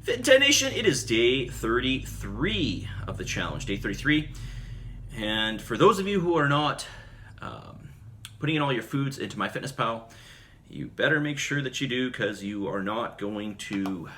Fit 10 Nation, it is day 33 of the challenge, day 33. And for those of you who are not putting in all your foods into MyFitnessPal, you better make sure that you do, because you are not going to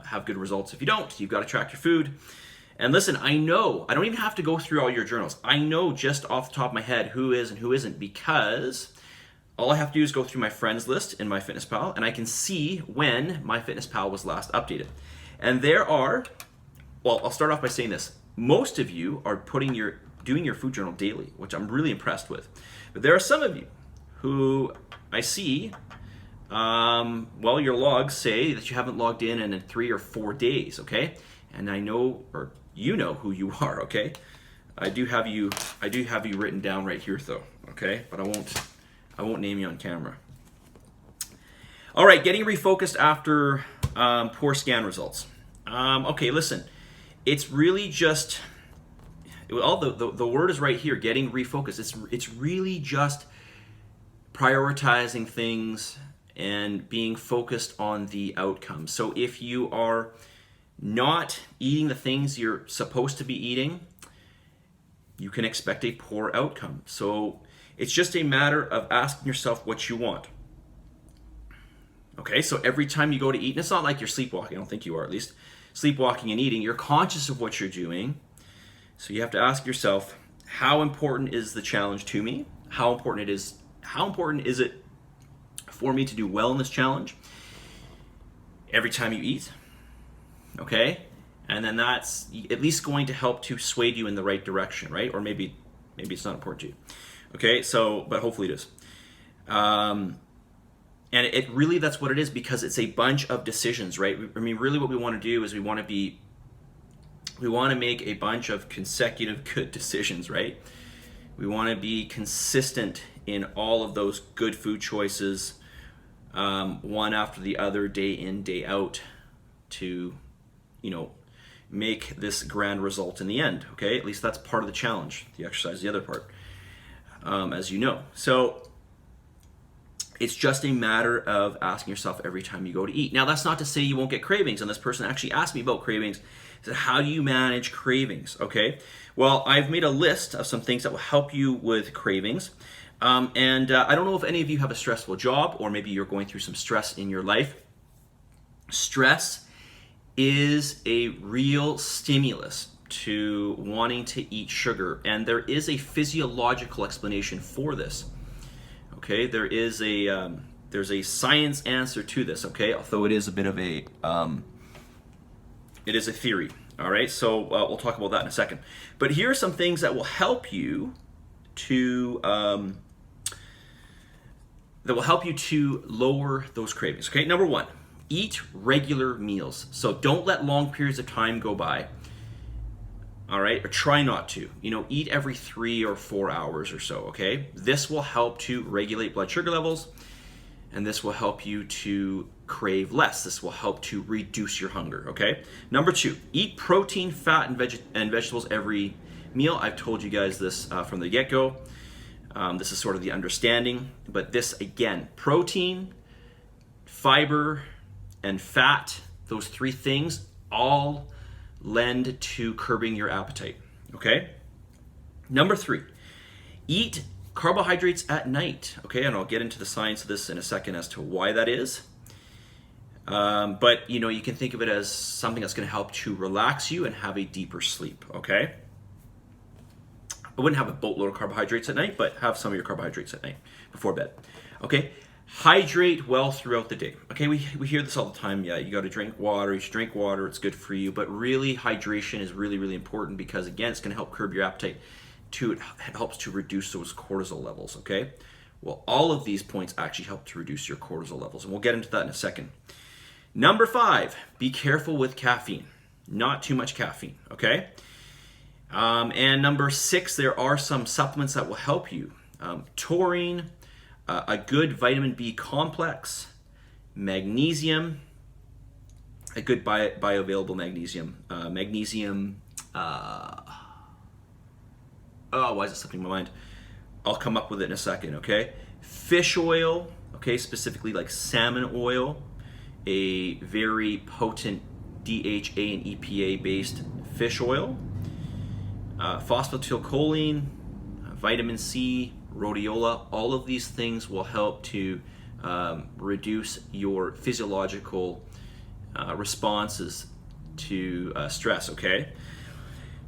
have good results if you don't. You've got to track your food. And listen, I know, I don't even have to go through all your journals. I know just off the top of my head who is and who isn't, because all I have to do is go through my friends list in MyFitnessPal, and I can see when MyFitnessPal was last updated. And there are, well, I'll start off by saying this. Most of you are doing your food journal daily, which I'm really impressed with. But there are some of you who I see, well, your logs say that you haven't logged in 3 or 4 days, okay? And I know, or you know who you are, okay? I do have you written down right here though, okay? But I won't name you on camera. All right, getting refocused after poor scan results. Okay, listen, it's really just, all the word is right here, getting refocused. It's really just prioritizing things and being focused on the outcome. So if you are not eating the things you're supposed to be eating, you can expect a poor outcome. So it's just a matter of asking yourself what you want. Okay, so every time you go to eat, and it's not like you're sleepwalking, I don't think you are at least, sleepwalking and eating, you're conscious of what you're doing. So you have to ask yourself, how important is the challenge to me? How important is it for me to do well in this challenge? Every time you eat, okay? And then that's at least going to help to sway you in the right direction, right? Or maybe it's not important to you. Okay, so, but hopefully it is. And it really, that's what it is, because it's a bunch of decisions, right? I mean, really what we want to do is we want to make a bunch of consecutive good decisions, right? We want to be consistent in all of those good food choices, one after the other, day in, day out, to, make this grand result in the end, okay? At least that's part of the challenge. The exercise is the other part, as you know. So it's just a matter of asking yourself every time you go to eat. Now, that's not to say you won't get cravings, and this person actually asked me about cravings. He said, how do you manage cravings, okay? Well, I've made a list of some things that will help you with cravings. I don't know if any of you have a stressful job, or maybe you're going through some stress in your life. Stress is a real stimulus to wanting to eat sugar, and there is a physiological explanation for this. Okay, there's a science answer to this, okay? Although it is a bit of a, it is a theory, all right? So we'll talk about that in a second. But here are some things that will help you to, lower those cravings, okay? Number one, eat regular meals. So don't let long periods of time go by. All right, or try not to. Eat every 3 or 4 hours or so, okay? This will help to regulate blood sugar levels, and this will help you to crave less. This will help to reduce your hunger, okay? Number 2, eat protein, fat, and vegetables every meal. I've told you guys this from the get-go. This is sort of the understanding, but this, again, protein, fiber, and fat, those 3 things all lend to curbing your appetite, okay? Number 3, eat carbohydrates at night, okay? And I'll get into the science of this in a second as to why that is. But, you can think of it as something that's going to help to relax you and have a deeper sleep, okay? I wouldn't have a boatload of carbohydrates at night, but have some of your carbohydrates at night before bed, okay? Hydrate well throughout the day. Okay, we hear this all the time. Yeah, you got to drink water. You should drink water. It's good for you. But really, hydration is really, really important, because, again, it's going to help curb your appetite. It helps to reduce those cortisol levels, okay? Well, all of these points actually help to reduce your cortisol levels, and we'll get into that in a second. Number 5, be careful with caffeine. Not too much caffeine, okay? And number 6, there are some supplements that will help you. Taurine, a good vitamin B complex, magnesium, a good bioavailable magnesium, why is it slipping my mind? I'll come up with it in a second, okay? Fish oil, 'Oil, okay, specifically like salmon oil, a very potent, DHA and EPA based fish oil, phosphatidylcholine, vitamin C, rhodiola. All of these things will help to reduce your physiological responses to stress, okay?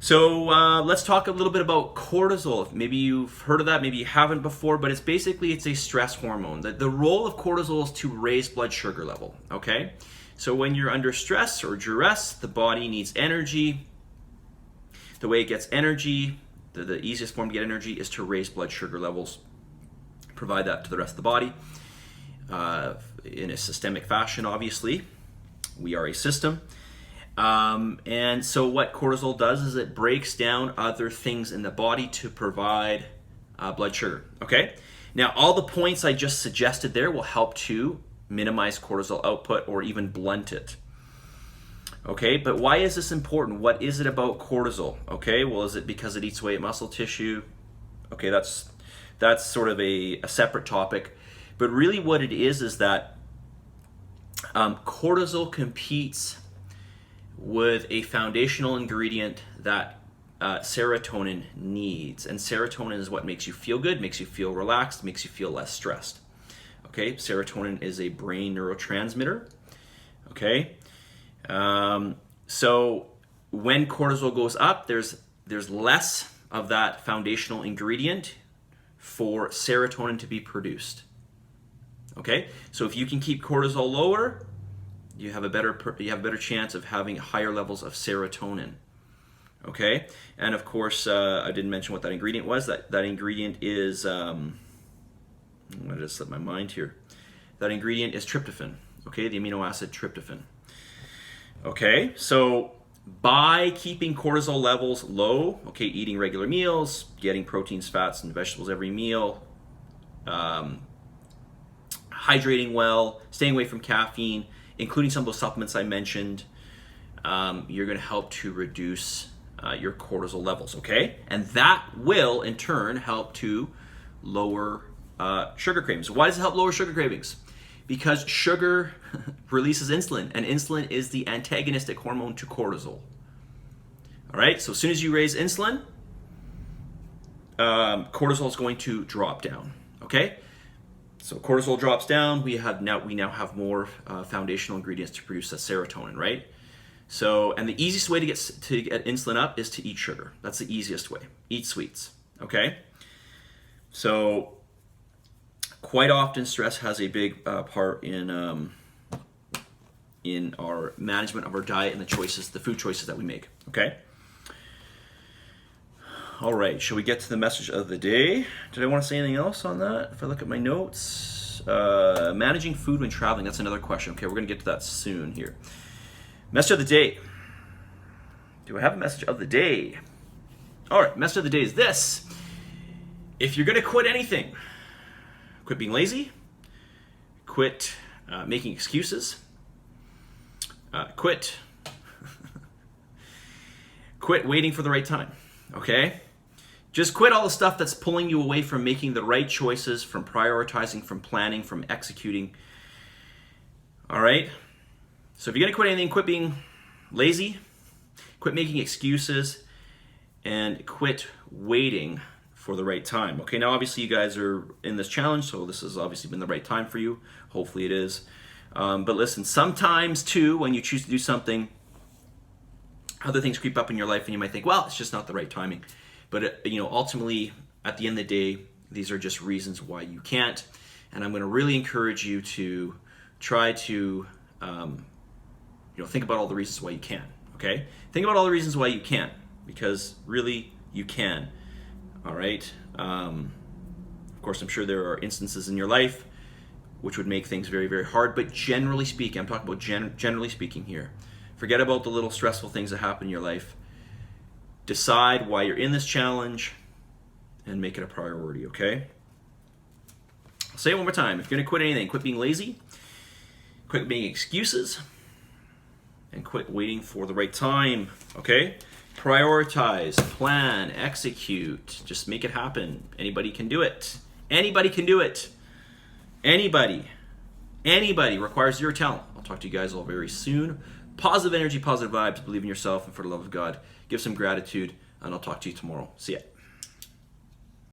So let's talk a little bit about cortisol. Maybe you've heard of that, maybe you haven't before, but it's a stress hormone. The role of cortisol is to raise blood sugar level, okay? So when you're under stress or duress, the body needs energy. The way it gets energy, the easiest form to get energy is to raise blood sugar levels, provide that to the rest of the body in a systemic fashion, obviously. We are a system. And so what cortisol does is it breaks down other things in the body to provide blood sugar, okay? Now, all the points I just suggested there will help to minimize cortisol output or even blunt it. Okay, but why is this important? What is it about cortisol? Okay, well, is it because it eats away at muscle tissue? Okay, that's sort of a separate topic. But really what it is that cortisol competes with a foundational ingredient that serotonin needs. And serotonin is what makes you feel good, makes you feel relaxed, makes you feel less stressed. Okay, serotonin is a brain neurotransmitter. Okay, so when cortisol goes up, there's less of that foundational ingredient for serotonin to be produced. Okay, so if you can keep cortisol lower, you have a better chance of having higher levels of serotonin. Okay, and of course, I didn't mention what that ingredient was. That ingredient is I'm going to just slip my mind here. That ingredient is tryptophan, okay, the amino acid tryptophan. Okay, so by keeping cortisol levels low, okay, eating regular meals, getting proteins, fats, and vegetables every meal, hydrating well, staying away from caffeine, including some of those supplements I mentioned, you're going to help to reduce your cortisol levels, okay? And that will, in turn, help to lower sugar cravings. Why does it help lower sugar cravings? Because sugar releases insulin, and insulin is the antagonistic hormone to cortisol. All right, so as soon as you raise insulin, cortisol is going to drop down, okay? So cortisol drops down, we now have more foundational ingredients to produce that serotonin, right? So, and the easiest way to get insulin up is to eat sugar. That's the easiest way. Eat sweets, okay? So, quite often stress has a big part in our management of our diet and the food choices that we make, okay? All right, shall we get to the message of the day? Did I want to say anything else on that? If I look at my notes, managing food when traveling, that's another question. Okay, we're going to get to that soon here. Message of the day. Do I have a message of the day? All right, message of the day is this. If you're going to quit anything, quit being lazy, quit making excuses, quit waiting for the right time, okay? Just quit all the stuff that's pulling you away from making the right choices, from prioritizing, from planning, from executing. All right? So if you're going to quit anything, quit being lazy, quit making excuses, and quit waiting for the right time. Okay, now obviously you guys are in this challenge, so this has obviously been the right time for you. Hopefully it is. But listen, sometimes too, when you choose to do something, other things creep up in your life and you might think, well, it's just not the right timing. But ultimately, at the end of the day, these are just reasons why you can't. And I'm going to really encourage you to try to think about all the reasons why you can, okay? Think about all the reasons why you can, because really you can, all right? Of course, I'm sure there are instances in your life which would make things very, very hard, but generally speaking, I'm talking about generally speaking here. Forget about the little stressful things that happen in your life. Decide why you're in this challenge and make it a priority, okay? I'll say it one more time. If you're going to quit anything, quit being lazy, quit making excuses, and quit waiting for the right time, okay? Prioritize, plan, execute. Just make it happen. Anybody can do it. Anybody can do it. Anybody requires your talent. I'll talk to you guys all very soon. positive energy, positive vibes, believe in yourself, and for the love of God, give some gratitude, and I'll talk to you tomorrow. See ya.